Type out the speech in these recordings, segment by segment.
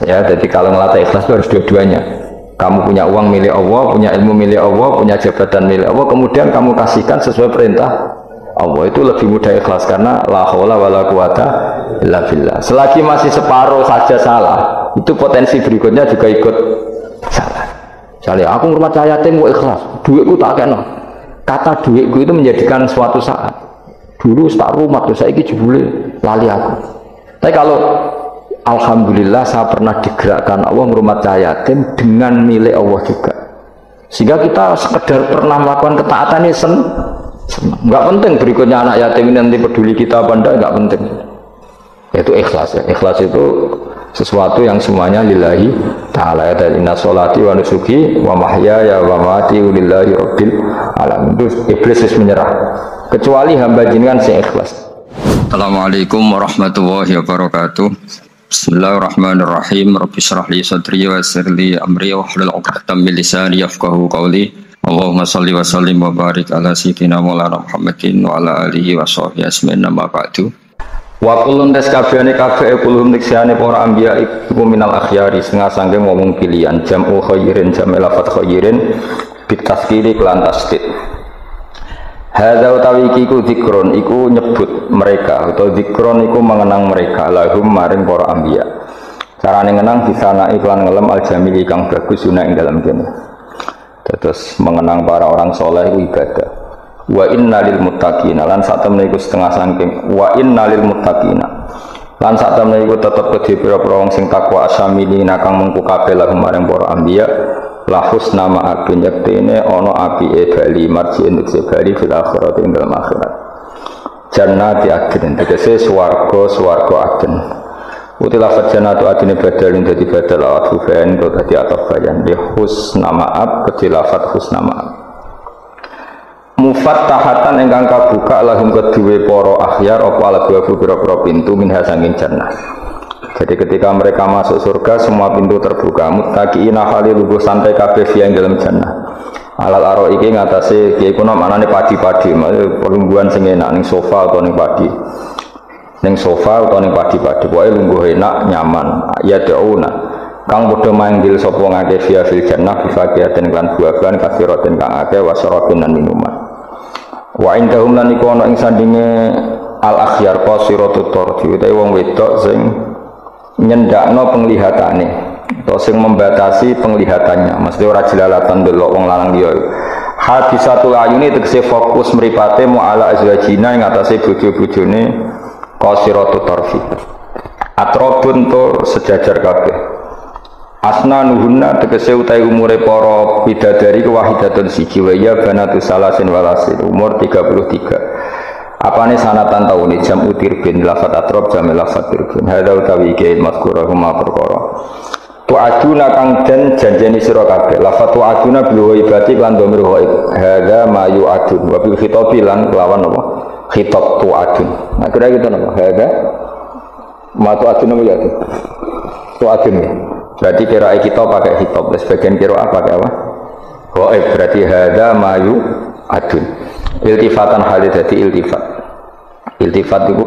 Ya, jadi kalau ngelatih ikhlas itu harus dua-duanya. Kamu punya uang milik Allah, punya ilmu milik Allah, punya jabatan milik Allah, kemudian kamu kasihkan sesuai perintah Allah, itu lebih mudah ikhlas karena la haula wala quwata illa billah. Selagi masih separuh saja salah, itu potensi berikutnya juga ikut salah. Misalnya aku ngurmat yatim mau ikhlas, duitku tak kena. Kata duitku itu menjadikan suatu saat. Dulu tak rumah terus saya jebule lali aku. Tapi kalau alhamdulillah saya pernah digerakkan Allah ngurmat yatim dengan milik Allah juga. Sehingga kita sekedar pernah melakukan ketaatan ini senang. Enggak penting berikutnya anak yatim ini nanti peduli kita apa enggak penting. Itu ikhlas ya. Ikhlas itu sesuatu yang semuanya lillahi ta'ala ya, dari inna sholati wa nusuki wa mahyaya wa mamati lillahi rabbil alamin. Itu iblis menyerah kecuali hamba jenengan sing ikhlas. Assalamualaikum warahmatullahi wabarakatuh. Bismillahirrahmanirrahim. Rabbi shrah li sadri wa yassir li amri wahlul 'uqdatam min lisani yafqahu qawli. Allahumma shalli wa sallim wa barik ala sayyidina Maulana Muhammadin wa ala alihi wa sahbihi asma'in nama ba'du. Wa kullun taskabiyane kabeh kulum niksiane para anbiya iku minal akhyari setengah sangge ngomong pilihan jam'u khairin jam' lafat khairin bitaskiri kelan tasdid. Hadza utawi iku zikron iku nyebut mereka atau zikron iku mengenang mereka lahum maring para anbiya. Carane ngenang disana iklan ngelem al-jamili kang bagus sunah ing dalam kene. Terus mengenang para orang soleh itu ibadah. Wa inna lil muttaqina lan sak temene iku setengah saking wa inna lil muttaqina lan sak temene iku tetep kedhe pira-pira wong sing takwa asamilina kang mengku kabeh lahum maring para anbiya la husna ma'ad yektene ana apike bali marji untuk bali fil akhirat ing dalam akhirat. Jannati adn tegese swarga adn. Utilah fajjanatu adine badal yang jadi badal awat hufain itu tadi atau bayan di husna ma'ab kedilafat husna ma'ab mufattahatan ingkang kabuka lahum kedua poro akhyar apa ala dua pira-pira pintu minha sanging jannah. Jadi ketika mereka masuk surga semua pintu terbuka muttaqiina hali lugu santai kabeh yang dalam jannah alal aro iki ngatasi kiye kuna manane padi-padi pelungguhan sing enak ning sofa atau ning padi ning sofa utawa ning padi-padi wae lungguh enak nyaman ya dauna kang padha manggil sapa ngake via fil jannah bifaqiatin lan buah-buahan kathiratin kang akeh wasarabin lan minuman wa indahum lan iku ana ing sandinge al akhyar qasiratut tarji utawa wong wedok sing nyendakno penglihatane atau sing membatasi penglihatannya maksudnya ora jelalatan delok wong lanang liya hadisatul ayuni tegese fokus mripate mu ala azwajina ing atase bojo-bojone qasiratut tarfi atrobun to sejajar kabeh asna nuhunna tegese utahe umure para bidadari wahidatun siji wa ya banatu salasin walasin umur 33 apane sanatan taune jam utir bin lafat atrob jam lafat tirbin hadza utawi iki mazkurahuma perkara tu'aduna kang den janjeni sira kabeh lafat tu'aduna bil ibati lan dhamir ghaib hadza ma yu'adun wa bil khitabi lan kelawan apa khitab tu'adun. Nah kira gitu nama hadza ma tu'adun apa ya tu'adun ya. Berarti kira kita pakai khitab sebagian kira pakai apa ghaib berarti hadza ma yu'adun iltifatan hal dadi iltifat itu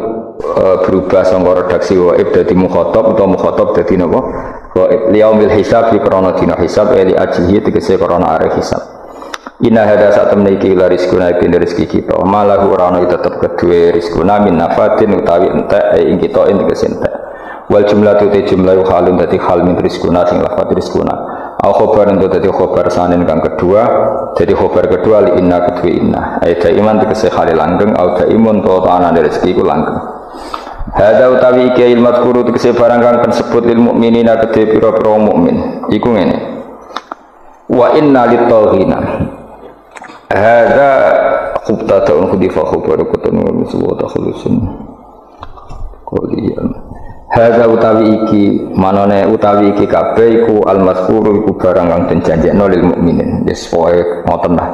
berubah sangka redaksi ghaib dadi mukhatab atau mukhatab dadi napa ghaib liyaumil hisab di krana dina hisab li ajlihi tegese krana are hisab. Inna hada saat meniki la rizkuna ibn rizki kita malahu rana tetap kedua rizkuna min nafatin utawi entek ing kita ing kesentek wal jumlah tu jumlah halun dadi hal min rizkuna sing lafat rizkuna au khobar itu dadi khobar sanin kang kedua jadi khobar kedua li inna kedua inna ayat iman tegese hal langgeng au imun to ana rezeki ku langgeng hada utawi iki ilmat guru tegese barang kang disebut lil mukminina kedhe pira-pira mukmin iku ngene wa inna lit taghina hadza khubtatun khudifa khubarakatun wa takhlusun qoliyan hadza utawi iki manane utawi iki kabeh iku al-mazkuru iku barang kang den janjekno lil mukminin wis pokoke ngoten lah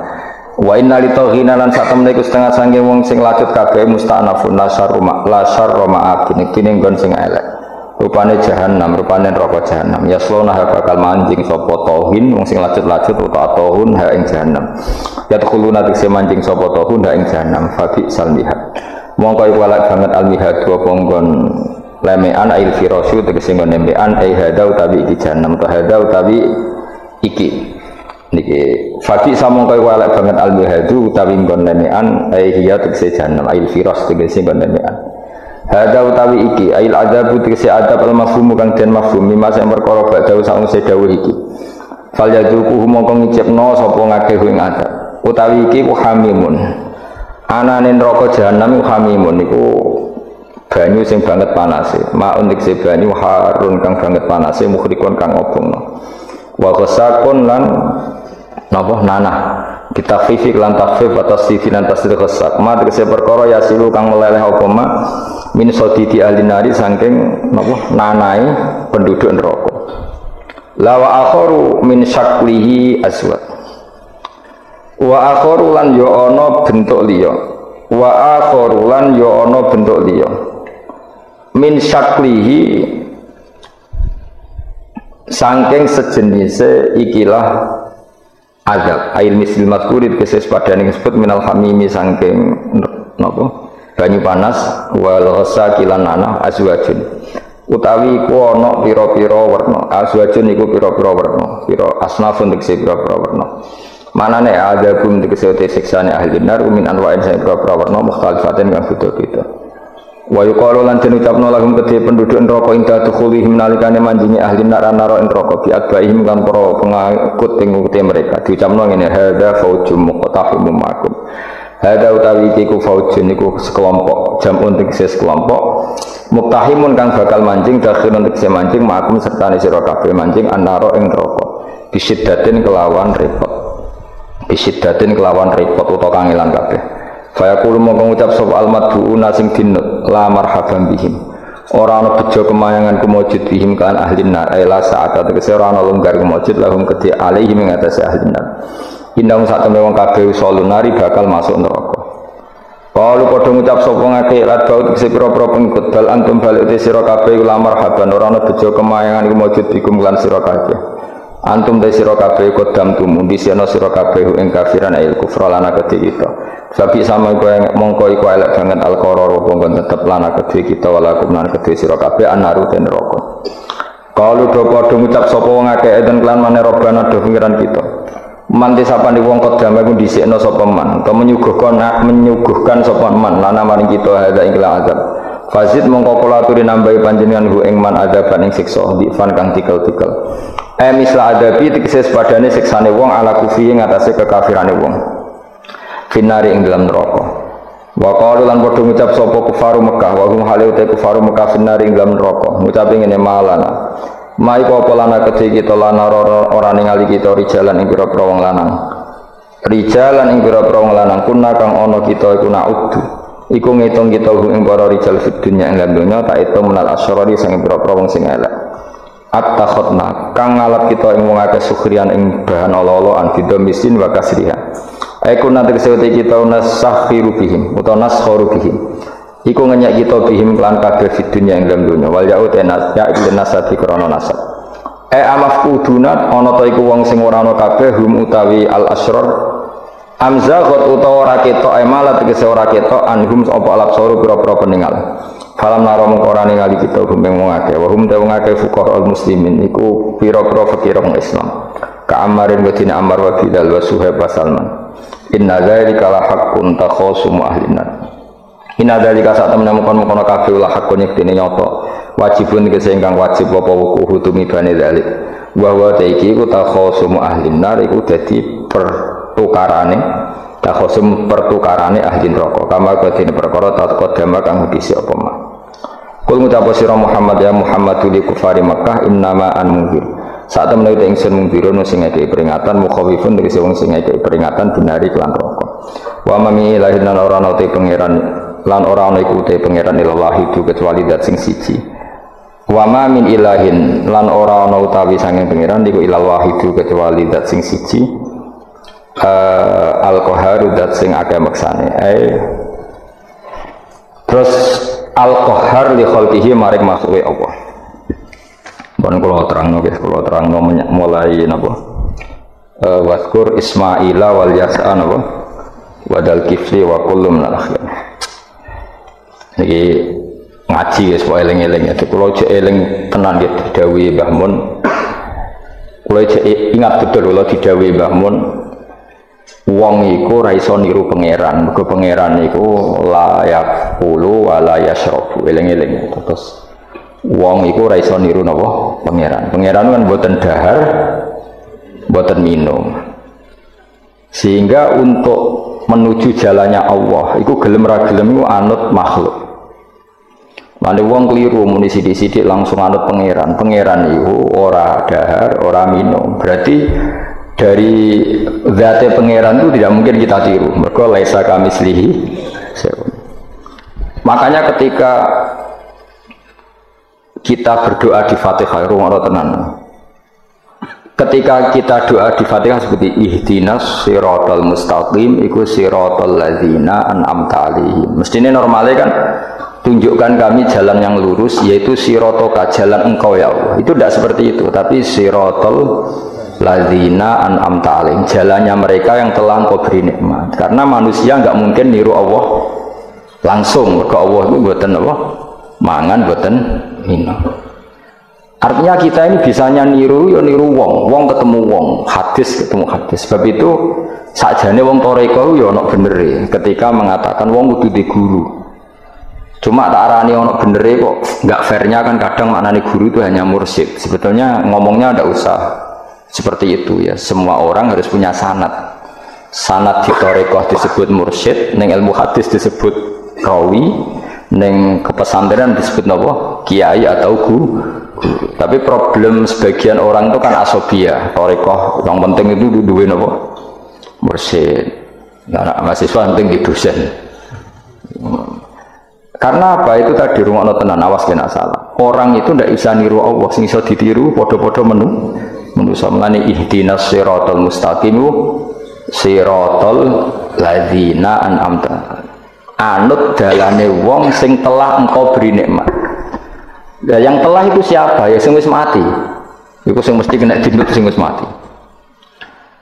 wa inna li taghina lan sak temene iku setengah sange wong sing lacut kabeh mustanafun la syarra ma'abin iki ning nggon sing elek rupane jahanam rupane neraka jahanam yaslona bakal manjing sapa tauhin wong sing lacut-lacut utawa tauhun ha ing jahanam yadkhuluna tikse manjing sapa tauhun ha ing jahanam fabi salmihat mongko iku elek banget almihad wa ponggon lemean ail firasu tegese nggon lemean ai hada utawi iki jahanam ta hada utawi iki niki fati samong kaya elek banget al hadu utawi nggon lemean ai hiya tegese jahanam ail firas tegese nggon lemean hada utawi iki ail adab tegese adab al mafhum kang den mafhum mimma sing perkara badhe sakwise dawuh iki fal yaduku mongko ngicipno sapa ngakeh ing adab utawi iki ku hamimun anane neraka jahanam iku hamimun iku banyu sing banget panase maun dikse banyu harun kang banget panase mukhrikun kang obongno wa ghasakun lan napa nanah kita fifik lan takfif atas sifinan tasdid ghasak ma dikse perkara yasilu kang meleleh apa ma min sodidi ahli nari saking napa nanai penduduk neraka la wa akharu min syaklihi aswad wa akharu lan ya ana bentuk liya wa akharu lan ya ana bentuk liya min syaklihi saking sejenise ikilah azab ail misil mazkurit keses padane disebut minal hamimi saking napa banyu panas wal ghasakilan nanah azwajun utawi iku ana pira-pira werna azwajun iku pira-pira werna pira asnafun tegese pira-pira werna manane azabun tegese siksane ahli nar min anwa'in sa pira-pira werna mukhtalifatin kang beda-beda wa yuqalu lan den ucapno lahum kedhe penduduk neraka inda dukhulihim nalikane manjingi ahli neraka neraka bi adbaihim kan para pengikut pengikut mereka diucapno ngene hadza faujum muqtahimum makum hadza utawi iku faujun iku sekelompok jamun tegese sekelompok muqtahimun kang bakal mancing dakhilun tegese mancing makum sertane sira kabeh mancing annara ing neraka bisiddatin kelawan repot utawa kangelan kabeh fayaqulu mongko ngucap sapa almadhuuna sing dinut la marhaban bihim ora ana bejo kemayangan kumujud bihim kan ahli nar ila saat tegese ora ana longgar kumujud lahum kedhi alaihim ing atase ahli nar indang sak temene wong kabeh salunari bakal masuk neraka kalau padha ngucap sapa ngake lat baut tegese pira-pira pengikut bal antum balik te sira kabeh la marhaban ora ana bejo kemayangan kumujud bikum lan sira kabeh antum te sira kabeh kodam tumundi sira kabeh ing kafiran ail kufra lana kedhi kita sapi sama kowe mongko iku elek banget al-qarar wong tetep lana kedhe kita walakum lan kedhe sira kabeh anaru den neraka. Kalu do padha ngucap sapa wong akeh eden kelan maneh robana do pengiran kita. Man disapani wong kodam iku dhisikno sapa man, to menyuguhkan sapa man lana maring kita hadza ing azab. Fazid mongko kula aturi nambahi panjenengan hu ing man azaban ing siksa difan kang tikel-tikel. Misla adabi tegese padane siksane wong ala kufi ing atase kekafirane wong. Finari ing dalam neraka. Wa qalu lan padha ngucap sapa kufaru Mekah wa hum halu ta kufaru Mekah finari ing dalam neraka. Ngucap ngene malana. Mai apa lana kedhe kita lana ora ningali kita rijalan ing pira-pira wong lanang. Rijalan ing pira-pira wong lanang kuna kang ana kita iku naudu. Iku ngitung kita ing para rijal fid dunya ing donya tak itu menal asyarari sing pira-pira wong sing elek. At-takhotna kang ngalap kita ing wong akeh sukhrian ing bahan ala-ala antido misin wa kasriha. Aku nanti kesewati kita nasakhiru bihim atau naskhoru bihim. Iku ngenyak kita bihim kelan kabeh di dunia yang dalam dunia. Wal ya'ud enas ya'id nasab di krono nasab. Amaf udunat ono to iku wong sing ora ana kabeh hum utawi al asrar. Amzagot utawa ora ketok malah tegese ora ketok anhum apa alabsaru pira-pira peninggal. Falam naro mung ora ningali kita hum wong akeh. Wa hum te wong akeh fuqara al muslimin iku pira-pira fakir wong Islam. Ka Ammarin wa dina Ammar wa Bilal wa Suhaib wa Salman. Inna dzalika la haqqun takhasumu ahli nar. Inna dzalika sak temen mukon-mukon kabeh la haqqun yektine nyoto. Wajibun kese ingkang wajib apa wuku tumibane dzalik. Wa wa taiki ku takhasumu ahli nar iku dadi pertukarane ahli neraka. Kama kadene perkara taqaddama kang disi apa mak. Kul ngucap sira Muhammad ya Muhammad li kufari Makkah innama an munzir. Saat temen itu ingsun mungkirun sing ngekei peringatan mukhawifun tegese wong sing ngekei peringatan binari kelan neraka. Wa mami ilahin lan ora ana te pangeran lan ora ana iku te pangeran ilahi itu kecuali zat sing siji. Wa ma min ilahin lan ora ana utawi sanging pangeran iku ilal wahidu kecuali zat sing siji. Al-Qahhar zat sing akeh maksane. Terus Al-Qahhar li khalqihi maring makhluke Allah. Bon kalau terangno mulai napa waskur Ismaila wal Yasa napa wadal kifli wa kullu min al-akhyar. Iki ngaji wis kok eling-eling. Jadi kula jek eling tenan nggih didhawuhi Mbah Mun. Kula jek ingat betul kula didhawuhi Mbah Mun. Wong iku ora iso niru pangeran. Mergo pangeran iku la yaqulu wa la yashrabu. Eling-eling. Terus wong iku ora iso niru napa pangeran. Pangeran kan mboten dahar, mboten minum. Sehingga untuk menuju jalannya Allah iku gelem ra gelem iku anut makhluk. Mane wong keliru muni sithik-sithik langsung anut pangeran. Pangeran iku ora dahar, ora minum. Berarti dari zat pangeran itu tidak mungkin kita tiru. Mergo laisa kamislihi. Makanya ketika kita berdoa di Fatihah ruang tenan. Ketika kita doa di Fatihah seperti ihdinas siratal mustaqim iku siratal ladzina an'amta 'alaihim. Mestinya normalnya kan tunjukkan kami jalan yang lurus yaitu siratoka jalan engkau ya Allah. Itu tidak seperti itu, tapi siratal ladzina an'amta 'alaihim jalannya mereka yang telah engkau beri nikmat. Karena manusia enggak mungkin niru Allah langsung, ke Allah itu mboten apa? Mangan mboten minum. Artinya kita ini bisanya niru, ya niru wong ketemu wong, hadis ketemu hadis. Sebab itu sakjane wong toreko ya ono bener ketika mengatakan wong kudu di guru. Cuma tak arani ono bener kok enggak fairnya kan kadang maknane guru itu hanya mursyid. Sebetulnya ngomongnya ndak usah seperti itu ya. Semua orang harus punya sanad. Sanad di toreko disebut mursyid, ning ilmu hadis disebut rawi, ning kepesantrenan disebut napa? Kiai atau guru. Tapi problem sebagian orang itu kan asobia, torikoh yang penting itu duwe napa? Mursyid. Nah, mahasiswa penting di dosen. Karena apa? Itu tadi rumah tenan awas kena salah. Orang itu ndak bisa niru Allah, sing iso ditiru padha-padha menusa melane ihdinas siratal mustaqim siratal ladzina an'amta. Anut dalane wong sing telah engkau beri nikmat. Nah, yang telah itu siapa? Ya sing wis mati. Iku sing mesti kena dintut sing wis mati.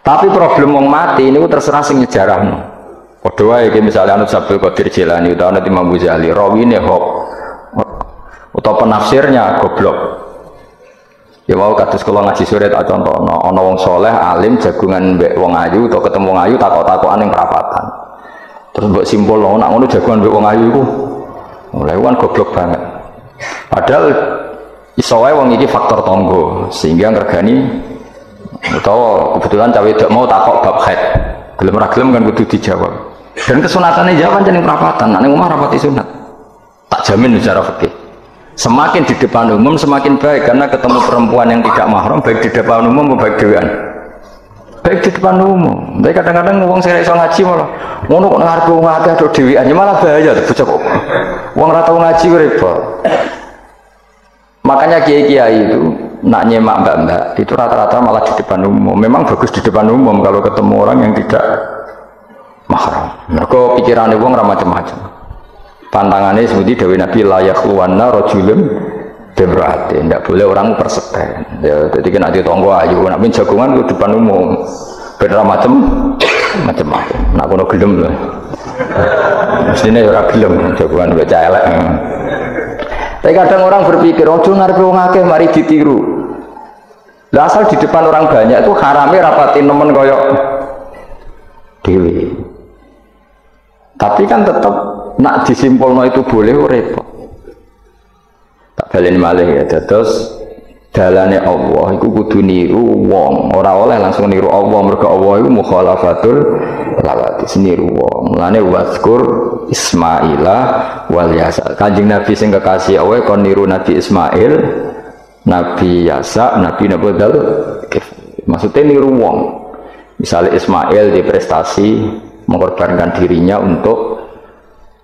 Tapi problem wong mati niku terserah sing nyejarahno. Padha wae iki misale anut Abdul Qadir Jilani utawa anut Imam Ghazali, rawine hok utawa penafsirnya goblok. Ya mau kados kula ngaji sore tak contohno, ana wong saleh alim jagungan mbek wong ayu utawa ketemu wong ayu takok-takokan ning perapatan. Terus mbok simpulno nek ngono jagungan mbek wong ayu iku mulai kan goblok banget. Padahal iso wae wong iki faktor tangga sehingga ngregani utawa kebetulan cawe dak mau takok bab haid. Gelem ra gelem kan kudu dijawab. Dan kesunatane jawab jeneng perapatan, nek ning omah rapati sunat. Tak jamin secara fikih. Semakin di depan umum semakin baik karena ketemu perempuan yang tidak mahram baik di depan umum maupun baik dhewean. Baik di depan umum. Tapi kadang-kadang wong sing iso ngaji malah ngono kok ngarep wong akeh ado dhewean ya malah bahaya bocah kok. Wong ora tau ngaji repot. Makanya kiai-kiai itu nak nyemak mbak-mbak itu rata-rata malah di depan umum. Memang bagus di depan umum kalau ketemu orang yang tidak mahram. Mereka pikirannya wong ra macam-macam. Pantangannya seperti Dewi Nabi layak luwana rojulun bimraati. Tidak boleh orang perseten. Ya, jadi kena di tonggo ayu. Nak pun jagungan di depan umum. Beda macam-macam. Nak kono gelem lah. Mestinya orang gelem jagungan baca elek. Tapi kadang orang berpikir, ojo ngarepe wong akeh mari ditiru. Lah asal di depan orang banyak itu harame rapatin nemen koyok dewi. Tapi kan tetap nak disimpulno itu boleh repot. Tak baleni malih ya. Terus dalane Allah iku kudu niru wong, ora oleh langsung niru Allah. Mergo Allah iku mukhalafatul lawati niru wong. Mulane wazkur Ismaila wal Yasa. Kanjeng Nabi sing kekasih Allah kon niru Nabi Ismail, Nabi Yasa, Nabi Nabudal. Maksudnya niru wong. Misalnya Ismail di prestasi mengorbankan dirinya untuk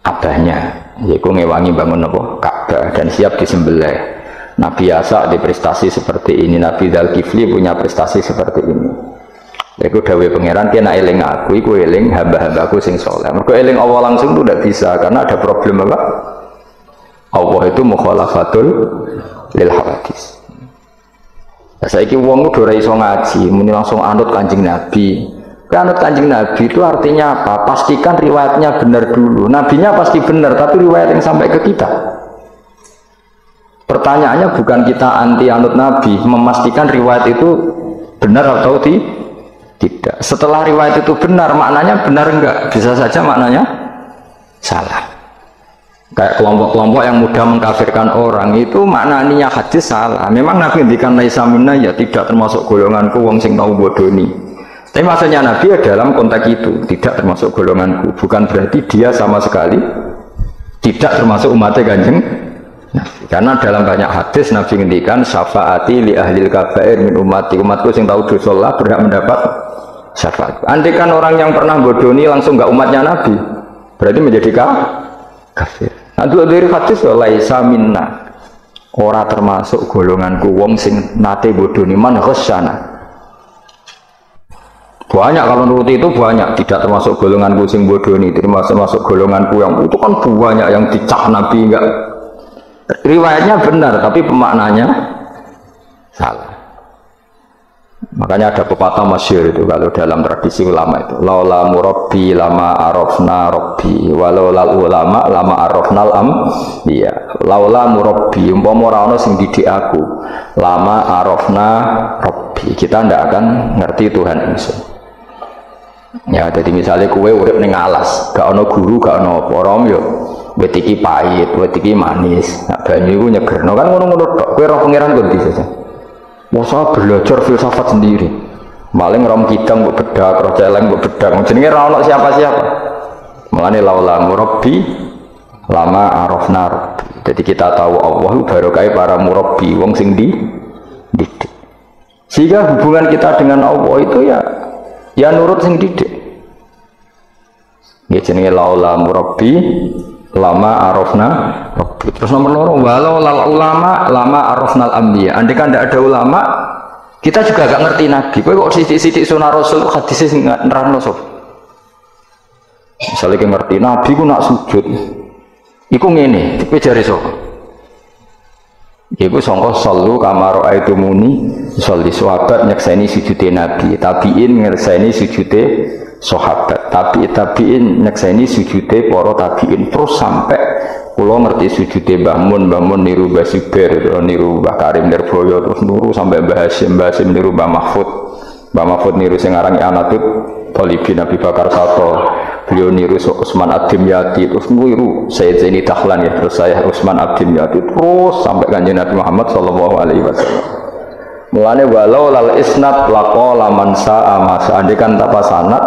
abahnya, yaitu ngewangi bangun apa Ka'bah dan siap disembelih. Nabi Yasa di prestasi seperti ini, Nabi Dzulkifli punya prestasi seperti ini. Iku dawuh pangeran kena eling aku, iku eling hamba-hambaku sing saleh. Mergo eling Allah langsung itu tidak bisa karena ada problem apa? Allah itu mukhalafatul lil hawadis. Saiki wong udah ora iso ngaji, muni langsung anut Kanjeng Nabi. Anut Kanjeng Nabi itu artinya apa? Pastikan riwayatnya benar dulu. Nabinya pasti benar, tapi riwayat yang sampai ke kita Pertanyaannya bukan kita anti anut Nabi, memastikan riwayat itu benar atau tidak. Setelah riwayat itu benar, maknanya benar enggak? Bisa saja maknanya salah. Kayak kelompok-kelompok yang mudah mengkafirkan orang itu maknanya hadis salah. Memang Nabi ngendikan laisa minna ya tidak termasuk golonganku wong sing tau bodoni. Tapi maksudnya Nabi ya dalam konteks itu tidak termasuk golonganku. Bukan berarti dia sama sekali tidak termasuk umatnya Kanjeng. Karena dalam banyak hadis Nabi ngendikan syafaati li ahlil kabair min ummati, umatku sing tahu dosa Allah berhak mendapat syafaat. Andai kan orang yang pernah bodoni langsung enggak umatnya Nabi, berarti menjadi kafir. Nah, dari hadis laisa minna, ora termasuk golonganku wong sing nate bodoni man ghasyana. Banyak kalau nuruti itu banyak, tidak termasuk golonganku sing bodoni, termasuk golonganku yang itu kan banyak yang dicap Nabi enggak. Riwayatnya benar tapi pemaknanya salah. Makanya ada pepatah masyhur itu kalau dalam tradisi ulama itu, laula murabbi lama arafna rabbi walau lal ulama lama arafnal iya. Laula murabbi umpama ora ana sing didik aku lama arafna rabbi, kita ndak akan ngerti Tuhan itu. Ya, jadi misalnya kue urip ning alas, gak ana guru, gak ana apa, rom yo wit iki pahit, wit iki manis. Nah, banyu iku nyegerno kan ngono-ngono tok. Kowe ora pangeran kok ndi saja. Masa belajar filsafat sendiri. Maling rom kidang mbok bedak, roh celeng mbok bedak. Jenenge ora ono siapa-siapa. Mulane laula murabbi lama arafna rabbi. Jadi kita tahu Allah barokah para murabbi, wong sing didik. Sehingga hubungan kita dengan Allah itu ya nurut sing didik. Nggih jenenge laula murabbi lama arafna rabbi. Terus nomor loro walau lal ulama lama arafnal anbiya. Andai kan tidak ada ulama, kita juga gak ngerti Nabi. Kowe kok sithik-sithik sunah Rasul hadis sing nerangno sop. Misale ki ngerti Nabi ku nak sujud. Iku ngene, kowe jare sapa? Iku sangka sallu kama raaitumuni sholli, sahabat nyekseni sujude Nabi, tabiin nyekseni sujude sahabat, tabiin nyekseni sujude para tabiin, terus sampai kula ngerti sujude Mbah Mun niru Mbah Zubair, niru Mbah Karim Nirboyo, terus nuru sampai Mbah Hasyim niru Mbah Mahfud niru sing aran Anatut Thalibin Nabi Bakar Sato, beliau niru Utsman Ad-Dimyati, terus niru Sayyid Zaini Dahlan ya, terus saya Utsman Ad-Dimyati, terus sampai Kanjeng Nabi Muhammad sallallahu alaihi wasallam. Mulane walau lal isnad laqala man sa'a ma seandainya tanpa sanad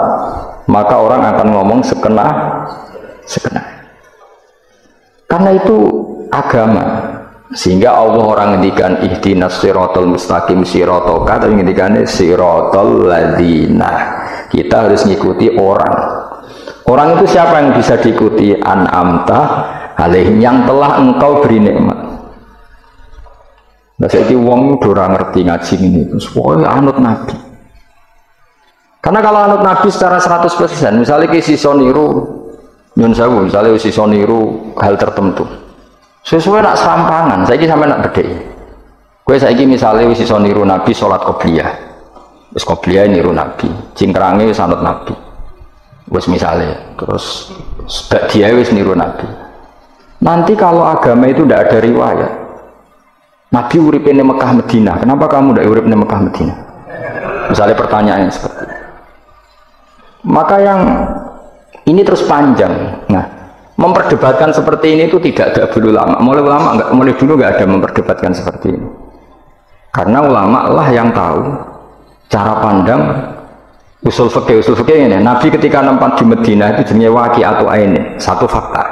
maka orang akan ngomong sekena. Karena itu agama. Sehingga Allah orang ngendikan ihdinas siratal mustaqim siratoka, tapi ngendikane siratal ladzina. Kita harus ngikuti orang. Orang itu siapa yang bisa diikuti? An'amta alaihim, yang telah engkau beri nikmat. Nah, jadi wong ora ngerti ngaji ini, terus pokoknya anut Nabi. Karena kalau anut Nabi secara 100%, misalnya ke sisa niru nyun sewu, misalnya sisa niru hal tertentu, sesuai nak serampangan, saya sampai nak bedai. Gue saya misalnya sisa niru Nabi sholat qobliyah, wis qobliyah niru Nabi, cingkrange wis anut Nabi, wis misalnya, terus dia wis niru Nabi. Nanti kalau agama itu tidak ada riwayat, Nabi urip di Mekah Medina, kenapa kamu tidak urip di Mekah Medina? Misalnya pertanyaannya seperti itu. Maka yang ini terus panjang. Nah, memperdebatkan seperti ini itu tidak ada dulu lama. Mulai dulu nggak ada memperdebatkan seperti ini. Karena ulama lah yang tahu cara pandang usul fikih ini. Nabi ketika nempat di Medina itu jenenge waqi'atu ainin, satu fakta.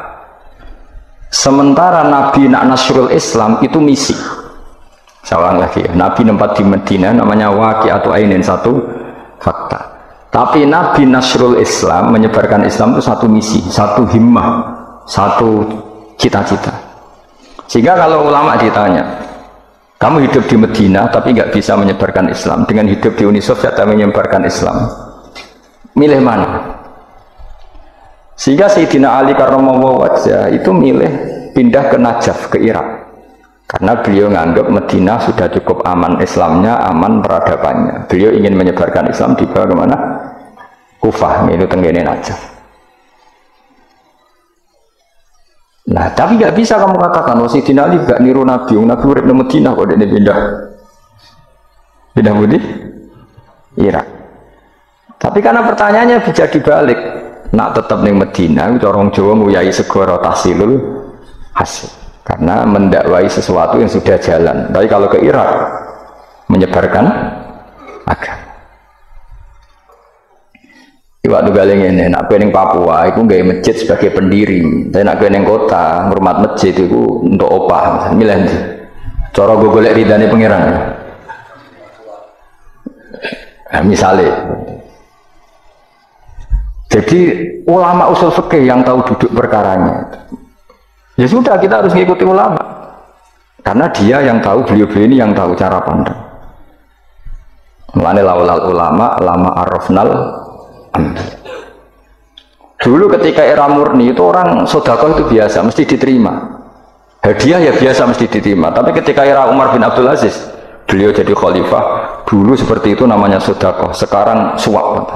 Sementara Nabi nak nasrul Islam itu misi. Saya ulang lagi, Nabi nempat di Medina namanya waqi'atu ainin, satu fakta. Tapi Nabi nasrul Islam, menyebarkan Islam itu satu misi, satu himmah, satu cita-cita. Sehingga kalau ulama ditanya, kamu hidup di Medina tapi nggak bisa menyebarkan Islam, dengan hidup di Uni Soviet tapi menyebarkan Islam, milih mana? Sehingga Sayyidina Ali karramallahu wajhah itu milih pindah ke Najaf, ke Irak. Karena beliau menganggap Medina sudah cukup aman Islamnya, aman peradabannya. Beliau ingin menyebarkan Islam di bawah kemana? Kufah, itu tenggene Najaf. Nah, tapi nggak bisa kamu katakan, Sayyidina Ali nggak niru Nabi, Nabi urip di Madinah kok dia pindah budi, Irak. Tapi karena pertanyaannya bisa dibalik, nak tetap di Madinah, orang Jawa nguyai segoro tahsilul hasil, karena mendakwai sesuatu yang sudah jalan. Tapi kalau ke Irak, menyebarkan agama. Waktu galeng ini, nak pening Papua, itu gaya masjid sebagai pendiri. Tapi nak pening kota, hormat masjid itu untuk opah. Misalnya, cara gue golek ridane pengiran. Nah, misalnya, jadi ulama usul fikih yang tahu duduk perkaranya, ya sudah kita harus mengikuti ulama, karena dia yang tahu, beliau-beliau ini yang tahu cara pandang. Mulane laulal ulama, lama arafnal. Dulu ketika era murni itu orang sedekah itu biasa, mesti diterima. Hadiah ya biasa mesti diterima. Tapi ketika era Umar bin Abdul Aziz, beliau jadi khalifah, dulu seperti itu namanya sedekah, sekarang suap.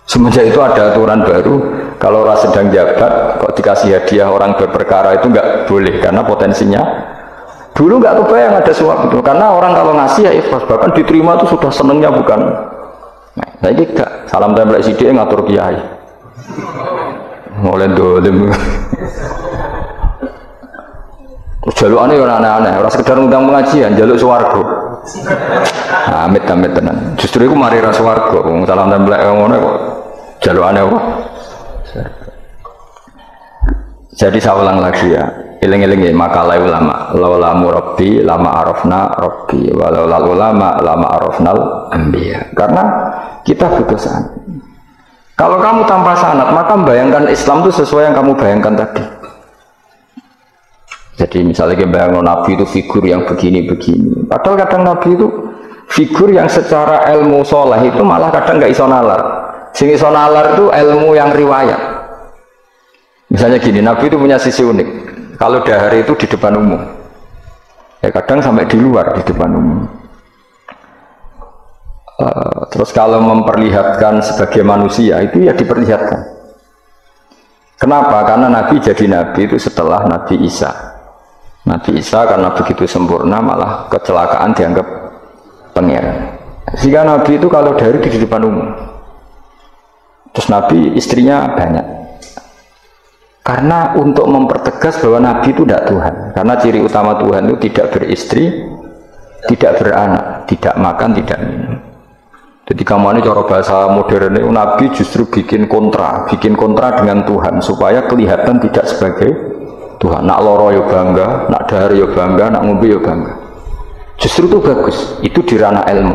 Semenjak itu ada aturan baru, kalau orang sedang jabat, kok dikasih hadiah orang berperkara itu nggak boleh, karena potensinya. Dulu nggak kebayang ada suap itu, karena orang kalau ngasih ya ikhlas, bahkan diterima itu sudah senengnya bukan. Nah ini gak, salam tempel sidik ngatur kiai mulai dolim jalukannya yang aneh-aneh, orang sekedar ngundang pengajian, jaluk swargo amit tenan, justru itu mari rasa swargo, salam tempel kok jalukannya apa? Jadi saya ulang lagi ya, iling-iling makalah ulama, laula murabbi lama arafna rabbi, walau ulama lama arafnal anbiya. Karena kita butuh sanad. Kalau kamu tanpa sanad, maka membayangkan Islam itu sesuai yang kamu bayangkan tadi. Jadi misalnya bayangkan Nabi itu figur yang begini-begini. Padahal kadang Nabi itu figur yang secara ilmu soleh itu malah kadang nggak iso nalar. Sing iso nalar itu ilmu yang riwayat. Misalnya gini, Nabi itu punya sisi unik. Kalau dahar itu di depan umum, ya kadang sampai di luar di depan umum. Terus kalau memperlihatkan sebagai manusia itu ya diperlihatkan. Kenapa? Karena Nabi jadi Nabi itu setelah Nabi Isa. Nabi Isa karena begitu sempurna malah kecelakaan dianggap pangeran. Sehingga Nabi itu kalau dahar di depan umum. Terus Nabi istrinya banyak. Karena untuk mempertegas bahwa Nabi itu tidak Tuhan. Karena ciri utama Tuhan itu tidak beristri, tidak beranak, tidak makan, tidak minum. Jadi kamu ini cara bahasa modern itu Nabi justru bikin kontra dengan Tuhan supaya kelihatan tidak sebagai Tuhan. Nak loro yo bangga, nak dahar yo bangga, nak ngombe yo bangga. Justru itu bagus. Itu di ranah ilmu.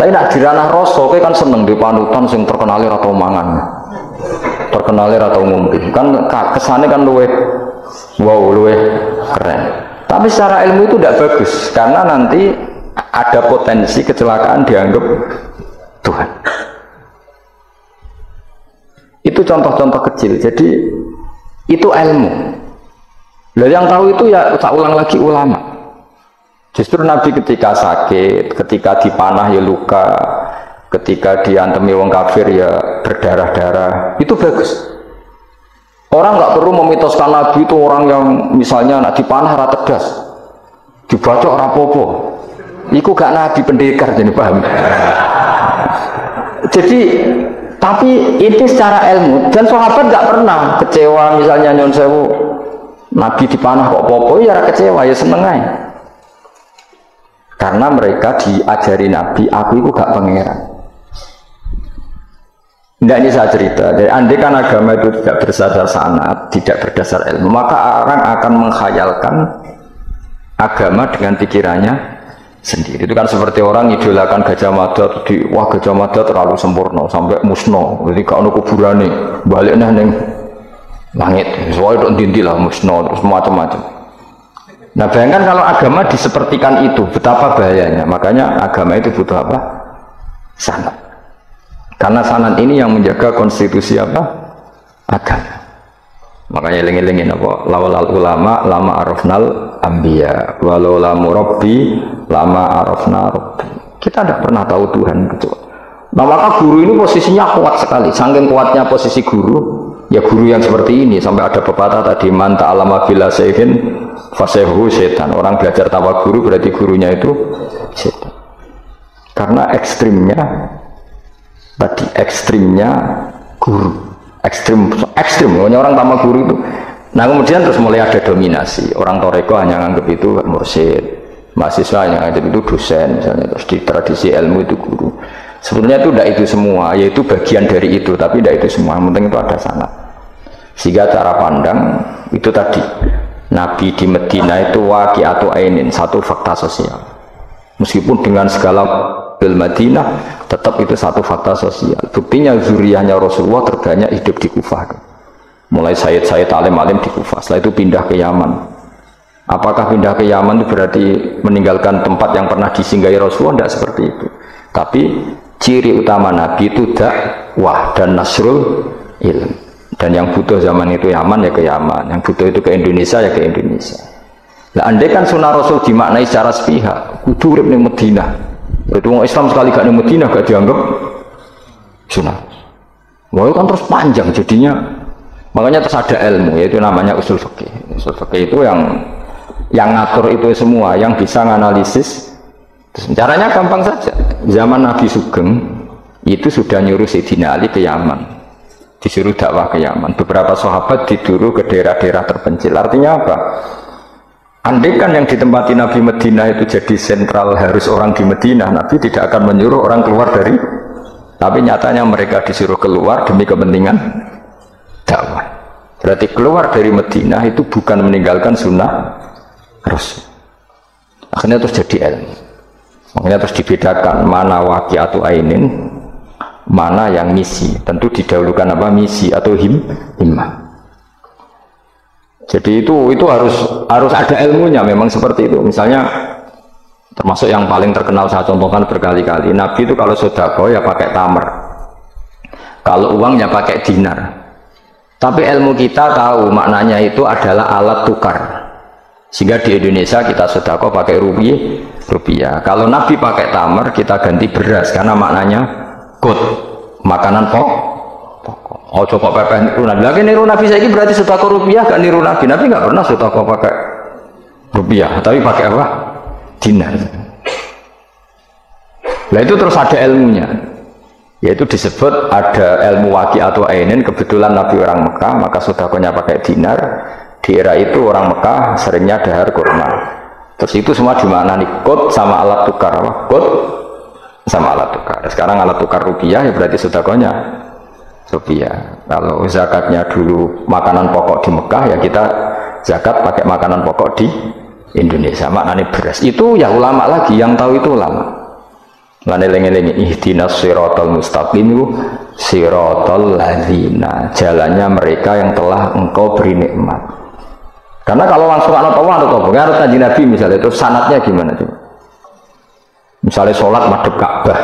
Tapi nak di ranah rasa, kan seneng di panutan sing terkenal atau mangan. Terkenal atau ngombe kan kesannya kan luwe keren, tapi secara ilmu itu tidak bagus karena nanti ada potensi kecelakaan dianggap Tuhan. Itu contoh-contoh kecil. Jadi itu ilmu. Lah yang tahu itu ya tak ulang lagi ulama. Justru Nabi ketika sakit, ketika dipanah ya luka, ketika diantemi wong kafir ya berdarah-darah, itu bagus. Orang nggak perlu memitoskan Nabi itu orang yang misalnya nak dipanah rata tegas, dibacok rapopo. Iku gak Nabi pendekar jadi paham. Jadi tapi itu secara ilmu dan sahabat nggak pernah kecewa misalnya nyon sewu Nabi dipanah kok popo ya kecewa ya seneng aja. Karena mereka diajari Nabi, aku itu gak pangeran. Tidak, ini saya cerita. Jadi andai kan agama itu tidak berdasar sanad, tidak berdasar ilmu, maka orang akan menghayalkan agama dengan pikirannya sendiri. Itu kan seperti orang idolakan Gajah Mada, wah Gajah Mada terlalu sempurna sampai musno. Jadi kalau kuburan nih baliknya neng langit, soalnya itu dintilah musno terus macam-macam. Nah bayangkan kalau agama disepertikan itu, betapa bahayanya. Makanya agama itu butuh apa? Sanad. Karena sanad ini yang menjaga konstitusi apa? Agama. Makanya eling-elingin apa? Laulal ulama lama arafnal anbiya, walau la murabbi lama arafna rabbi. Kita tidak pernah tahu Tuhan kecuali. Nah maka guru ini posisinya kuat sekali. Saking kuatnya posisi guru, Ya guru yang seperti ini, sampai ada pepatah tadi, man ta'allama bila sayhin fasehu setan. Orang belajar tanpa guru berarti gurunya itu setan. Karena ekstrimnya guru, ekstrim orang tanpa guru itu. Nah kemudian terus mulai ada dominasi. Orang toreko hanya nganggap itu mursyid, mahasiswa hanya nganggap itu dosen misalnya. Terus di tradisi ilmu itu guru. Sebenarnya itu tidak itu semua, yaitu bagian dari itu, tapi tidak itu semua. Yang penting itu ada sanad. Sehingga cara pandang itu tadi, Nabi di Medina itu waqi'atu ainin, satu fakta sosial. Meskipun dengan segala bil Madinah, tetap itu satu fakta sosial. Buktinya zuriyahnya Rasulullah terbanyak hidup di Kufah. Mulai Sayyid alim-alim di Kufah, setelah itu pindah ke Yaman. Apakah pindah ke Yaman itu berarti meninggalkan tempat yang pernah disinggahi Rasulullah? Tidak seperti itu. Tapi ciri utama Nabi itu dakwah dan nasrul ilm. Dan yang butuh zaman itu Yaman ya ke Yaman, yang butuh itu ke Indonesia ya ke Indonesia. Nah andai kan sunnah Rasul dimaknai secara sepihak, kudu urip ning Madinah. Berarti orang Islam sekali gak ning Madinah gak dianggap sunnah. Wah kan terus panjang jadinya. Makanya terus ada ilmu, yaitu namanya usul fikih. Usul fikih itu yang ngatur itu semua, yang bisa menganalisis. Caranya gampang saja. Zaman Nabi Sugeng itu sudah nyuruh Sayyidina Ali ke Yaman, disuruh dakwah ke Yaman. Beberapa sahabat disuruh ke daerah-daerah terpencil. Artinya apa? Andai kan yang ditempati Nabi Madinah itu jadi sentral, harus orang di Madinah, Nabi tidak akan menyuruh orang keluar dari. Tapi nyatanya mereka disuruh keluar demi kepentingan dakwah. Berarti keluar dari Madinah itu bukan meninggalkan sunnah Rasul. Akhirnya terus jadi ilmu. Makanya terus dibedakan mana waqi'atu ainin, mana yang misi. Tentu didahulukan apa? Misi atau himmah. Jadi itu harus ada ilmunya, memang seperti itu. Misalnya termasuk yang paling terkenal saya contohkan berkali-kali, Nabi itu kalau sedekah ya pakai tamar, kalau uangnya pakai dinar. Tapi ilmu kita tahu maknanya itu adalah alat tukar. Sehingga di Indonesia kita sedekah pakai rupiah. Kalau Nabi pakai tamar, kita ganti beras karena maknanya qut, makanan pokok. Oh coba pepeh niru Nabi. Lagi niru Nabi saya ini berarti sedekah rupiah gak niru Nabi. Nabi gak pernah sedekah pakai rupiah, tapi pakai apa? Dinar. Nah itu terus ada ilmunya. Yaitu disebut ada ilmu waqi'atu ainin. Kebetulan Nabi orang Mekah, maka sedekahnya pakai dinar. Di era itu orang Mekah seringnya dahar kurma. Terus itu semua dimaknani qut sama alat tukar apa? Qut sama alat tukar. Sekarang alat tukar rupiah ya berarti sedekahnya rupiah. Kalau zakatnya dulu makanan pokok di Mekah ya kita zakat pakai makanan pokok di Indonesia. Maknanya beras. Itu ya ulama lagi yang tahu itu ulama. Lan eling-eling ihdinas siratal mustaqim siratal ladzina, jalannya mereka yang telah engkau beri nikmat. Karena kalau langsung anut Allah anut kanjeng Nabi misalnya itu sanatnya gimana coba? Misalnya sholat madhep Ka'bah.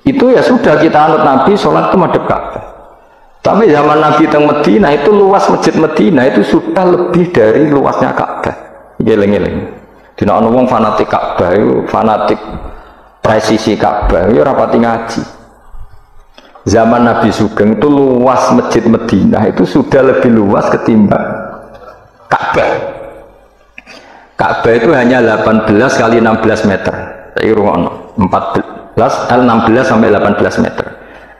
Itu ya sudah kita anut Nabi sholat itu madhep Ka'bah. Tapi zaman Nabi teng Medina itu luas masjid Medina itu sudah lebih dari luasnya Ka'bah. Geleng-geleng. Dina ana wong fanatik Ka'bah itu fanatik presisi Ka'bah itu rapati ngaji. Zaman Nabi Sugeng itu luas masjid Medina itu sudah lebih luas ketimbang Ka'bah. Ka'bah itu hanya 18 kali 16 meter. Saya ruang 16 sampai 18 meter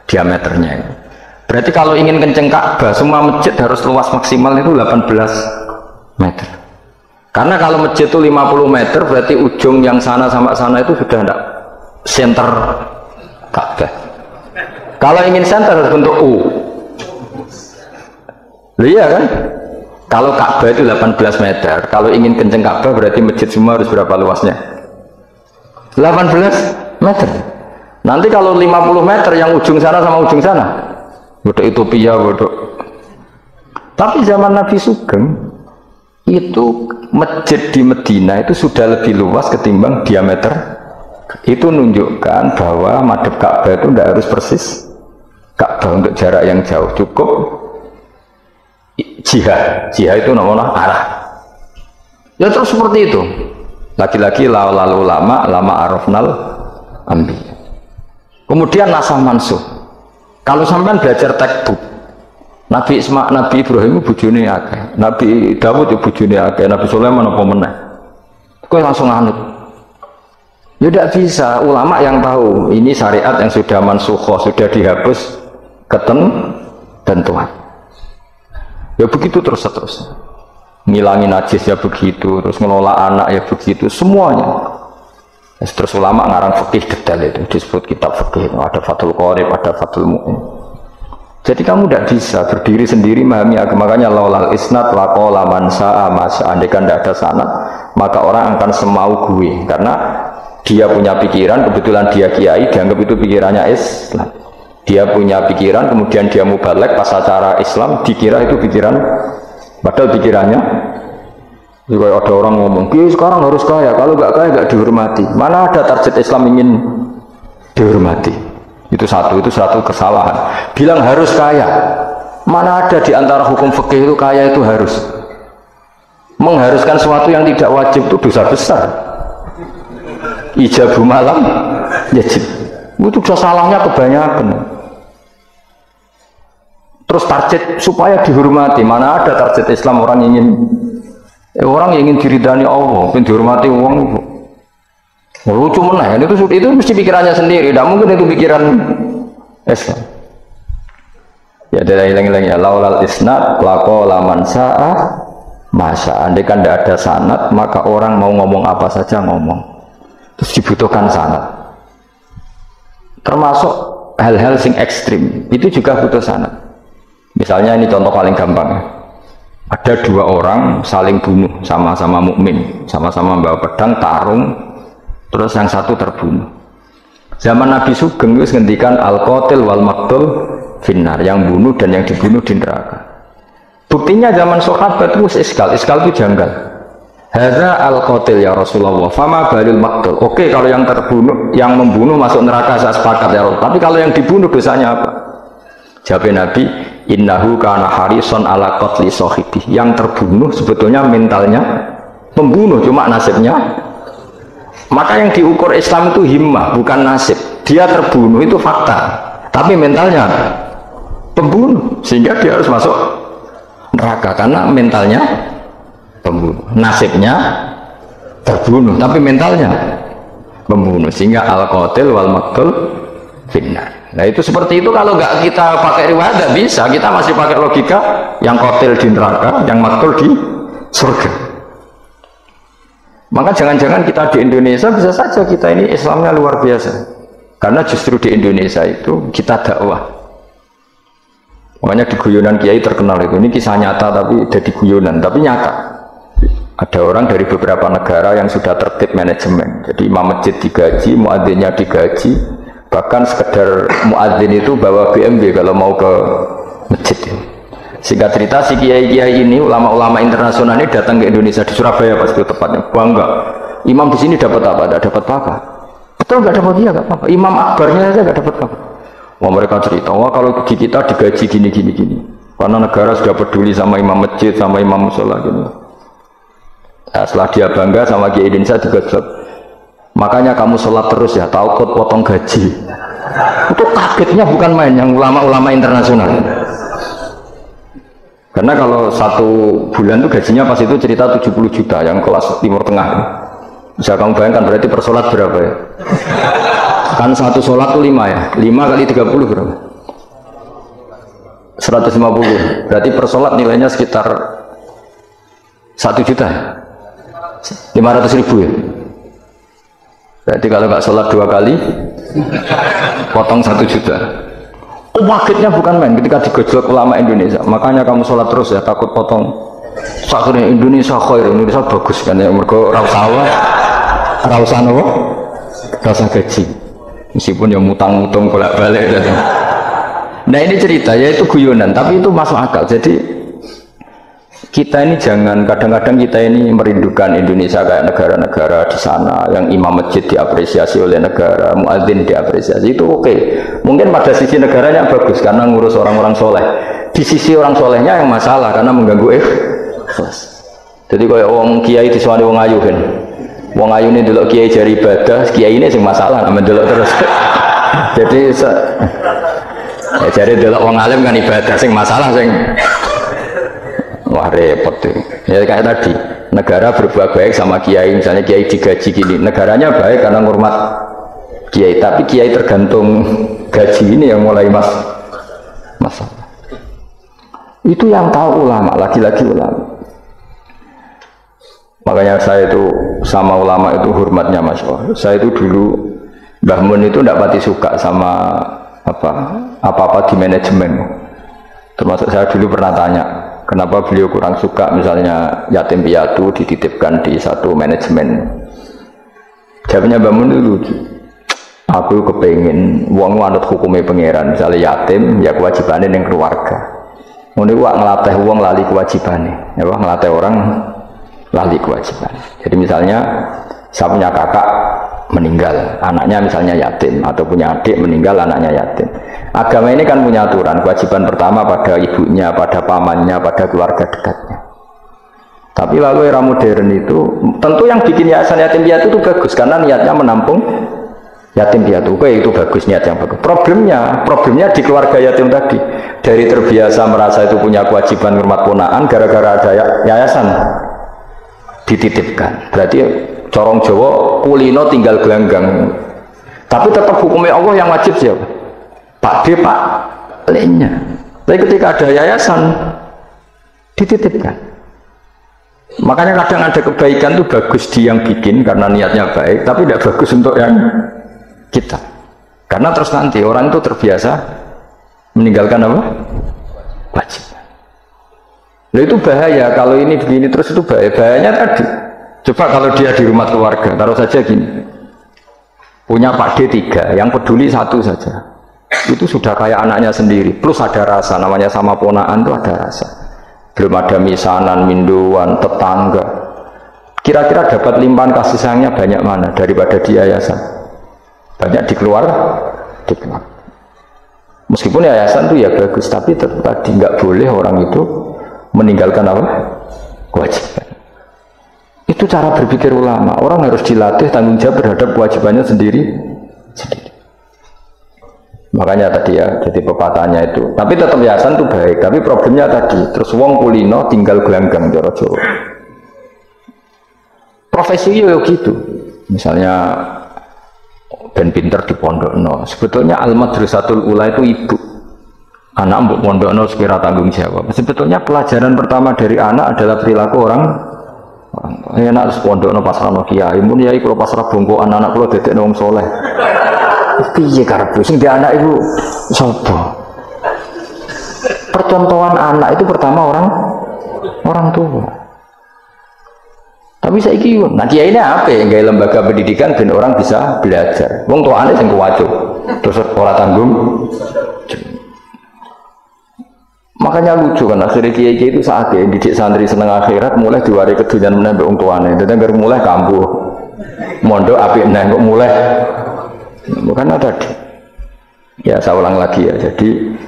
diameternya itu. Berarti kalau ingin kenceng Ka'bah, semua masjid harus luas maksimal itu 18 meter. Karena kalau masjid itu 50 meter, berarti ujung yang sana sama sana itu sudah tidak center Ka'bah. Kalau ingin center harus bentuk U. Iya kan? Kalau Ka'bah itu 18 meter, kalau ingin kenceng Ka'bah berarti masjid semua harus berapa luasnya? 18 meter. Nanti kalau 50 meter yang ujung sana sama ujung sana, bodoh Utopia, bodoh. Tapi zaman Nabi Sugeng itu masjid di Medina itu sudah lebih luas ketimbang diameter. Itu menunjukkan bahwa madhep Ka'bah itu tidak harus persis Ka'bah untuk jarak yang jauh, cukup jihad itu namanya arah. Ya terus seperti itu. Lagi-lagi lalu lama arafnal ambi. Kemudian nasah mansuh. Kalau sampean belajar textbook, Nabi Ibrahim bojone akeh, Nabi Dawud yo bojone akeh, Nabi Sulaiman apa meneh. Kowe langsung anut. Ya tidak bisa, ulama yang tahu ini syariat yang sudah mansukhoh, sudah dihapus ketentuan. Ya begitu terus. Ngilangin najis ya begitu, terus ngelola anak ya begitu, semuanya. Terus ulama ngarang fikih detail itu, disebut kitab fikih, ada Fathul Qorib, ada Fathul Mu'in. Jadi kamu tidak bisa berdiri sendiri memahami agama. Makanya laulal isnad laqala man sa'a ma sa'a. Andaikan tidak ada sanad, maka orang akan semau gue, karena dia punya pikiran, kebetulan dia kiai, dianggap itu pikirannya Islam. Dia punya pikiran, kemudian dia mubalek pas acara Islam, dikira itu pikiran, padahal pikirannya juga ada orang ngomong, kiai sekarang harus kaya, kalau nggak kaya nggak dihormati. Mana ada target Islam ingin dihormati? Itu satu kesalahan. Bilang harus kaya, mana ada di antara hukum fikih itu kaya itu harus. Mengharuskan sesuatu yang tidak wajib itu dosa besar. Ijabu malam yajib, itu sudah salahnya kebanyakan. Terus target supaya dihormati, mana ada target Islam orang ingin diridani Allah, ingin dihormati uang. Lucu meneh, itu mesti pikirannya sendiri, tidak mungkin itu pikiran Islam. Ya dari hilang ya, laulal isnad laqala man sa'a masa. Andai kan tidak ada sanad, maka orang mau ngomong apa saja ngomong. Terus dibutuhkan sanad. Termasuk hal-hal sing ekstrim itu juga butuh sanad. Misalnya ini contoh paling gampang. Ada dua orang saling bunuh, sama-sama mukmin, sama-sama bawa pedang tarung, terus yang satu terbunuh. Zaman Nabi Sugeng itu ngendikan al-qatil wal maqtul finnar, yang bunuh dan yang dibunuh di neraka. Buktinya zaman sahabat itu iskal itu janggal. Hadza al-qatil ya Rasulullah, fama balil maqtul. Oke, kalau yang terbunuh, yang membunuh masuk neraka, saya sepakat ya Rasul. Tapi kalau yang dibunuh dosanya apa? Jawab Nabi, innahu kana harison ala qatli sahibi. Yang terbunuh sebetulnya mentalnya pembunuh, cuma nasibnya. Maka yang diukur Islam itu himmah, bukan nasib. Dia terbunuh itu fakta, tapi mentalnya pembunuh, sehingga dia harus masuk neraka karena mentalnya pembunuh, nasibnya terbunuh, tapi mentalnya pembunuh, sehingga al-qatil wal maqtul finnar. Nah itu seperti itu. Kalau nggak kita pakai riwayat nggak bisa, kita masih pakai logika yang qatil di neraka, yang maqtul di surga. Maka jangan-jangan kita di Indonesia bisa saja kita ini Islamnya luar biasa, karena justru di Indonesia itu kita dakwah. Makanya di guyonan kiai terkenal itu, ini kisah nyata tapi jadi guyonan, tapi nyata. Ada orang dari beberapa negara yang sudah tertib manajemen, jadi imam masjid digaji, muadzinnya digaji, bahkan sekedar muadzin itu bawa BMW kalau mau ke masjid. Singkat cerita, si kiai-kiai ini, ulama-ulama internasional ini datang ke Indonesia, di Surabaya pas itu tepatnya, bangga. Imam di sini dapat apa? Tidak dapat apa? Betul, nggak dapat dia, nggak apa-apa. Imam akbarnya saja nggak dapat apa. Wah, mereka cerita, wah kalau di kita digaji gini, karena negara sudah peduli sama imam masjid, sama imam musola gini. Nah, setelah dia bangga sama kiai Indonesia juga jawab, makanya kamu sholat terus ya, takut potong gaji. Itu kagetnya bukan main yang ulama-ulama internasional. Karena kalau satu bulan itu gajinya pas itu cerita 70 juta yang kelas Timur Tengah. Bisa kamu bayangkan berarti per sholat berapa ya? Kan satu sholat itu 5 ya, 5 kali 30 berapa? 150. Berarti per sholat nilainya sekitar 1 juta, 500.000 ya. Berarti kalau nggak sholat 2 kali potong 1 juta. Kagetnya bukan main ketika digojlok ulama Indonesia. Makanya kamu sholat terus ya, takut potong. Sakitnya Indonesia khair, Indonesia bagus kan ya, mergo rasa apa? Rasa gaji. Meskipun yang mutang-mutang bolak-balik. Nah ini cerita, ya itu guyonan, tapi itu masuk akal. Jadi kita ini jangan, kadang-kadang kita ini merindukan Indonesia kayak negara-negara di sana yang imam masjid diapresiasi oleh negara, muadzin diapresiasi, itu oke. Mungkin pada sisi negaranya bagus karena ngurus orang-orang soleh. Di sisi orang solehnya yang masalah karena mengganggu ikhlas. Jadi kayak wong kiai disuani wong ayu kan. Wong ayu ini delok kiai jari ibadah, kiai ini sing masalah, amen delok terus. Jadi Ya jadi delok wong alim kan ibadah, sing masalah sing wah repot tuh. Ya kayak tadi, negara berbuat baik sama kiai, misalnya kiai digaji gini, negaranya baik karena ngurmat kiai, tapi kiai tergantung gaji ini yang mulai masalah. Itu yang tahu ulama, lagi-lagi ulama. Makanya saya itu sama ulama itu hormatnya Masya Allah. Saya itu dulu Mbah Mun itu tidak pati suka sama apa-apa di manajemen. Termasuk saya dulu pernah tanya, kenapa beliau kurang suka misalnya yatim piatu dititipkan di satu manajemen. Jawabnya Mbah Mun itu lucu. Aku kepengen wong anut hukumnya pangeran, misalnya yatim ya kewajibannya yang keluarga. Ngono iku ngelatih wong lali kewajibannya, ya ngelatih orang lali kewajiban. Jadi misalnya saya punya kakak meninggal, anaknya misalnya yatim, atau punya adik meninggal, anaknya yatim. Agama ini kan punya aturan, kewajiban pertama pada ibunya, pada pamannya, pada keluarga dekatnya. Tapi lalu era modern itu, tentu yang bikin yayasan yatim piatu itu bagus, karena niatnya menampung yatim piatu. Itu bagus, niat yang bagus. Problemnya di keluarga yatim tadi. Dari terbiasa merasa itu punya kewajiban hormat ponaan, gara-gara ada yayasan dititipkan. Berarti corong Jawa kulino tinggal gelanggang. Tapi tetap hukumnya Allah yang wajib siapa? Pak D, Pak L-nya. Tapi ketika ada yayasan dititipkan. Makanya kadang ada kebaikan itu bagus di yang bikin karena niatnya baik, tapi tidak bagus untuk yang kita. Karena terus nanti orang itu terbiasa meninggalkan apa? Wajib. Nah itu bahaya, kalau ini begini terus itu bahaya. Bahayanya tadi, coba kalau dia di rumah keluarga, taruh saja gini, punya Pak D 3, yang peduli 1 saja, itu sudah kayak anaknya sendiri, plus ada rasa, namanya sama ponaan itu ada rasa, belum ada misanan, minduan, tetangga. Kira-kira dapat limpahan kasih sayangnya banyak mana daripada di yayasan? Banyak di keluarga. Meskipun yayasan itu ya bagus, tapi tadi nggak boleh orang itu meninggalkan apa? Kewajiban. Itu cara berpikir ulama. Orang harus dilatih tanggung jawab terhadap kewajibannya sendiri. Makanya tadi ya, jadi pepatahnya itu. Tapi tetap yayasan itu baik. Tapi problemnya tadi, terus wong kulino tinggal gelanggang cara Jawa. Profesi yo gitu. Misalnya ben pinter di pondokno. Sebetulnya al-madrasatul ula itu ibu. Anak mbok pondokno sekira tanggung jawab. Sebetulnya pelajaran pertama dari anak adalah perilaku orang. Enak terus pondokno pasrahno kiai. Mun yai kula pasrah bongkokan anak kula dadekno wong saleh. Piye karepe sing di anak ibu sapa? Percontohan anak itu pertama orang tua. Tapi saiki nah kiai ini apa ya? Gawe lembaga pendidikan ben orang bisa belajar. Wong tuane sing kuwaco. Terus ora tanggung. Makanya lucu kan akhirnya kiai itu saat ya didik santri seneng akhirat mulai diwari kedunian meneh mbek wong tuane. Dadi anggere mulai kambuh. Mondok apik neh kok mulai. Bukan tadi. Ya saya ulang lagi ya. Jadi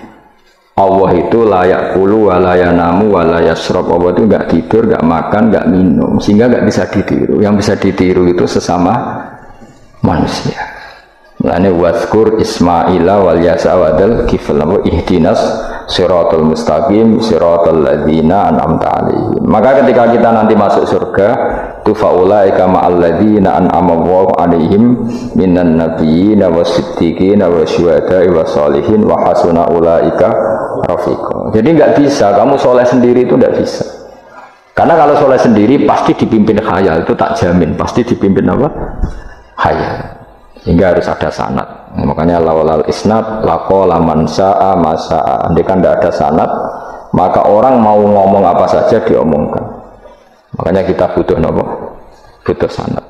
Allah itu layak kulu walaya namu walaya srob. Allah itu nggak tidur, nggak makan, nggak minum, sehingga nggak bisa ditiru. Yang bisa ditiru itu sesama manusia. Mulane waskur Ismaila wal yasa wadal kifl ihdinas siratal mustaqim siratal ladzina an'amta alaihim. Maka ketika kita nanti masuk surga, tu faulaika ma'al ladzina an'ama Allahu alaihim minan nabiyyin wasiddiqin wasyuhada'i wassalihin wa hasuna ulaika rafiqa. Jadi enggak bisa kamu soleh sendiri, itu enggak bisa. Karena kalau soleh sendiri pasti dipimpin khayal, itu tak jamin pasti dipimpin apa? Khayal. Sehingga harus ada sanad. Makanya lawalal isnad laqala man sa'a ma sa'a. Andai kan tidak ada sanad, maka orang mau ngomong apa saja diomongkan. Makanya kita butuh apa? Butuh sanad.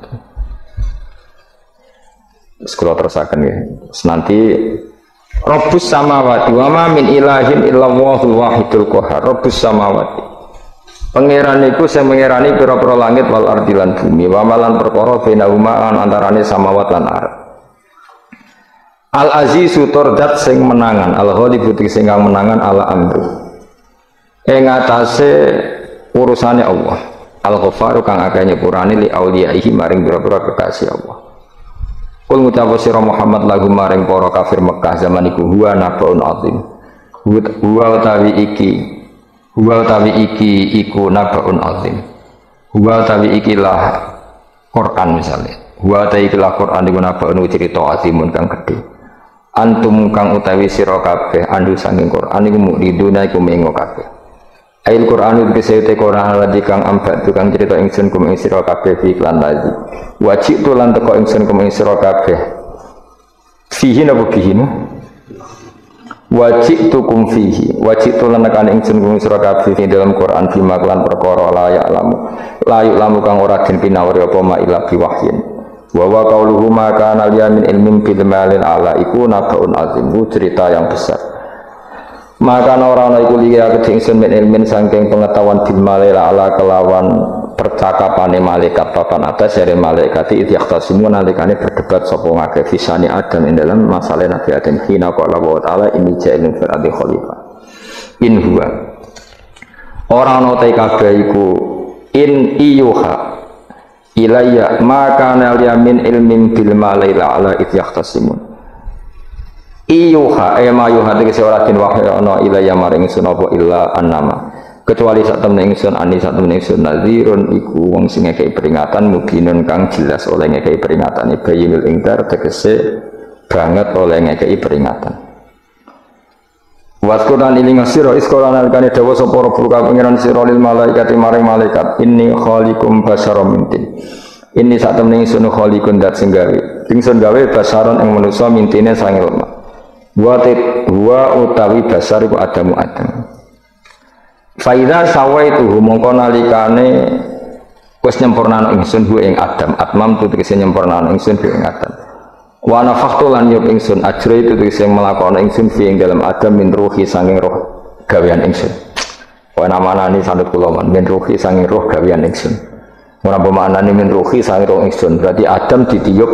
Sekolah terusakan ya. Nanti Rabbus samawati wa ma min ilahin illallahul wahidul qahar. Rabbus samawati. Pangeran iku sing mengerani pira-pira langit wal ardi lan bumi, wa malan perkara bainahuma antarane samawat lan ardh. Al azizu turdat sing menangan, al ghalibu sing menangan ala amru. Ing atase urusane Allah. Al ghafaru kang akeh nyepurane li auliyaihi maring pira-pira kekasih Allah. Kul ngucap sira Muhammad lahum maring para kafir Mekah zaman iku huwa nabaun azim. Huwa utawi iki iku nabaun azim. Huwa utawi iki lah Quran misalnya. Huwa utawi iki lah Quran iku nabaun cerita azimun kang gedhe. Antum kang utawi sira kabeh andu saking Quran iku mukriduna iku mengo kabeh. Ail Quran iki sete Quran lagi kang ambat tukang cerita ingsun kum ing sira kabeh fi iklan lagi. Wajib tu lan teko ingsun kum ing sira kabeh. Fihi napa fihi? Wajib tu kum fihi. Wajib tu lan tekan ingsun kum sira kabeh ing dalam Quran bima lan perkara la ya'lamu kang ora den pinawari apa ma ila biwahyin. Wa wa qauluhu ma kana al-yamin ilmin bil malil ala iku nabaun azim, cerita yang besar. Maka ora ana iku liya kedhe ingsun min ilmin saking pengetahuan bil malil ala kelawan percakapane malaikat papan atas dari malaikat itu yakhtasimu nalikane berdebat sapa ngake fisani Adam ing dalam masalah Nabi Adam hina qala wa ta'ala inni ja'ilun fil ardi khalifah. In huwa ora ana te kabeh iku in iyuha ilayya maka nal yamin ilmin bil malaila ala it yahtasimun iyuha ma yuha tegese ora den wahyu ana ilayya maring ingsun apa illa annama kecuali sak temne ingsun ani sak temne ingsun nazirun iku wong sing ngekeki peringatan mubinun kang jelas oleh ngekeki peringatan bayinul ingkar tegese banget oleh ngekeki peringatan. Waskuran iling sira iskolan alkane dawa sapa Rabbul pangeran sira lil malaikati maring malaikat inni khaliqum basyaram mintin. Inni sak temene ingsun khaliqun dat sing gawe. Ingsun gawe basyaron ing manusa mintine sange lemah. Wa utawi basar iku Adamu Adam. Fa idza sawaituhu mongko nalikane wis nyempurnano ingsun hu ing Adam. Atmam tu tegese nyempurnano ingsun hu ing Adam. Wa nafakhtu lan yub ingsun ajri itu sing melakoni ingsun fi ing dalam Adam min ruhi sanging roh gawean ingsun. Wa namanani sanad kula min ruhi sanging roh gawean ingsun. Ora pemaknane min ruhi sanging roh ingsun. Berarti Adam ditiup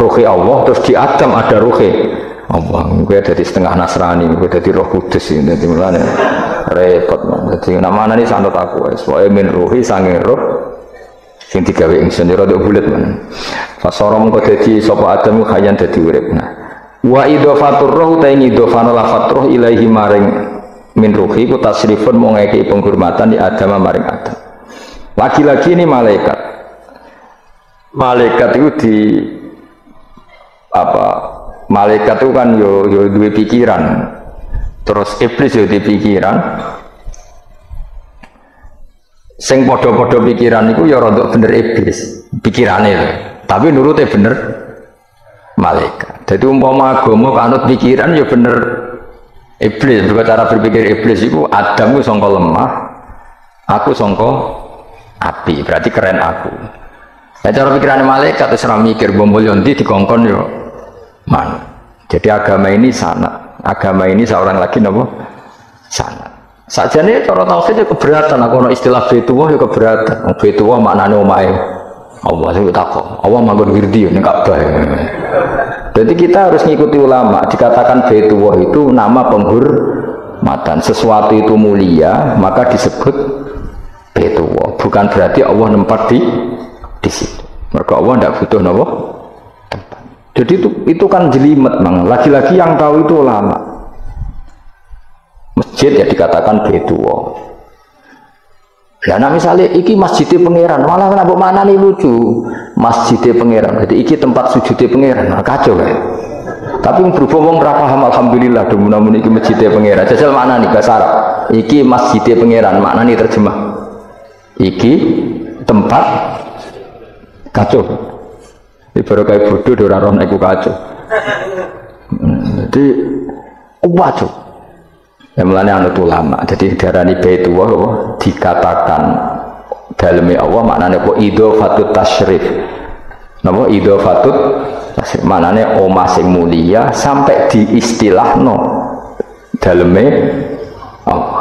ruhi Allah terus di Adam ada ruhi Allah. Kuwi dadi setengah Nasrani, kuwi dadi Roh Kudus iki dadi mulane repot. Dadi namanani sanad aku wis wae min ruhi sanging roh sing digawe ingsun ora nduk bulet men. Fasara mengko dadi sapa Adam khayan dadi urip. Nah, wa idhafatur ruh ta idhafana lafat ruh ilaihi maring min ruhi ku tasrifun mung ngeki penghormatan di Adam maring Adam. Lagi-lagi ini malaikat. Malaikat itu di apa? Malaikat itu kan yo duwe pikiran. Terus iblis yo duwe pikiran. Sing podo-podo pikiran itu ya rodok bener iblis pikirane lho. Tapi nurute bener malaikat. Jadi umpama agama kanut pikiran ya bener iblis. Berarti cara berpikir iblis itu Adam itu sangka lemah, aku sangka api. Berarti keren aku. Nah, cara pikirannya malaikat itu serang mikir bombol yonti dikongkon yo man. Jadi agama ini sanad. Agama ini seorang lagi nopo sanad. Sajane cara tauhid keberatan, aku ana istilah Baitullah ya keberatan. Baitullah maknane omahe Allah sing takok. Allah manggon wirdi ning Ka'bah. Jadi kita harus ngikuti ulama. Dikatakan Baitullah itu nama penghormatan. Sesuatu itu mulia, maka disebut Baitullah. Bukan berarti Allah nempat di situ. Mergo Allah ndak butuh napa tempat. Jadi itu kan jelimet, Mang. Lagi-lagi yang tahu itu ulama. Masjid ya dikatakan Baitullah. Ya nah misalnya iki masjidnya pangeran, malah kenapa mana nih lucu masjidnya pangeran. Jadi iki tempat sujudnya pangeran, nah, kacau ya. Tapi berhubung wong ora paham alhamdulillah namun iki masjidnya pangeran. Jajal mana nih bahasa Arab? Iki masjidnya pangeran, makna nih terjemah. Iki tempat kacau. Ini baru kayak bodoh ora roh iku kacau. Jadi kacau. Yang melane anut ulama. Jadi darani Baitullah dikatakan dalamnya Allah maknanya apa idhofatut tasyrif. Napa idhofatut tasyrif maknanya omah sing mulia sampai diistilahno dalamnya Allah.